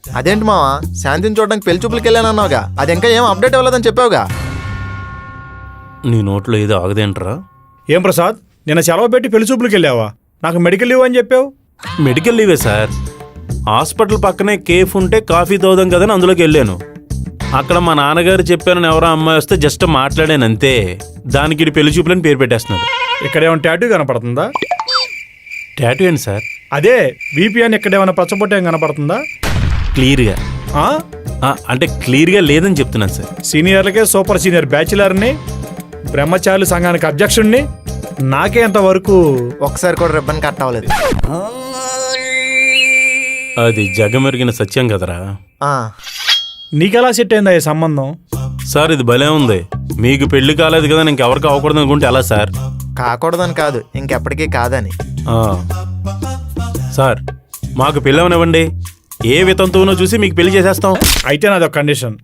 అదేంటి మావా, శాంతిని చూడడానికి పెళ్లి చూపులకి వెళ్ళానన్నావుగా, అది ఇంకా ఏం అప్డేట్ అవ్వలేదని చెప్పావుగా. నీ నోట్లో ఏదో ఆగదేంట్రా? ఏం ప్రసాద్, నిన్న సెలవు పెట్టి పెళ్లి చూపులకు వెళ్ళావా? నాకు మెడికల్ లీవ్ అని చెప్పావు. Medical leeway sir. హాస్పిటల్ పక్కనే కేఫ్ ఉంటే కాఫీ తోదాం కదని అందులోకి వెళ్ళాను. అక్కడ మా నాన్నగారు చెప్పానని ఎవరో అమ్మాయి వస్తే జస్ట్ మాట్లాడాను అంతే. దానికి ఇది పెళ్లి చూపులని పేరు పెట్టేస్తున్నాడు. ఇక్కడేమైనా టాటూ కనపడుతుందా? టాటూ ఏంటి సార్? అదే వీపీ అని ఇక్కడేమైనా పచ్చబొట్ట ఏం కనపడుతుందా? క్లియర్గా అంటే క్లియర్గా లేదని చెప్తున్నాను సార్. సీనియర్లకే సూపర్ సీనియర్ బ్యాచిలర్ని, బ్రహ్మచారుల సంఘానికి అధ్యక్షుడిని, నాకే అంతవరకు ఒకసారి కూడా రిబ్బన్ కట్ అవ్వలేదు. అది జగమెరిగిన సత్యం కదరా. నీకెలా సెట్ అయిందా ఈ సంబంధం? సార్ ఇది భలే ఉంది. మీకు పెళ్లి కాలేదు కదా, ఇంకెవరికి అవ్వకూడదు అనుకుంటే ఎలా సార్? కాకూడదని కాదు, ఇంకెప్పటికీ కాదని. సార్ మాకు పెళ్ళి అవనివ్వండి, ఏ వితంతువునో చూసి మీకు పెళ్లి చేసేస్తాం. అయితే నాదొక కండిషన్.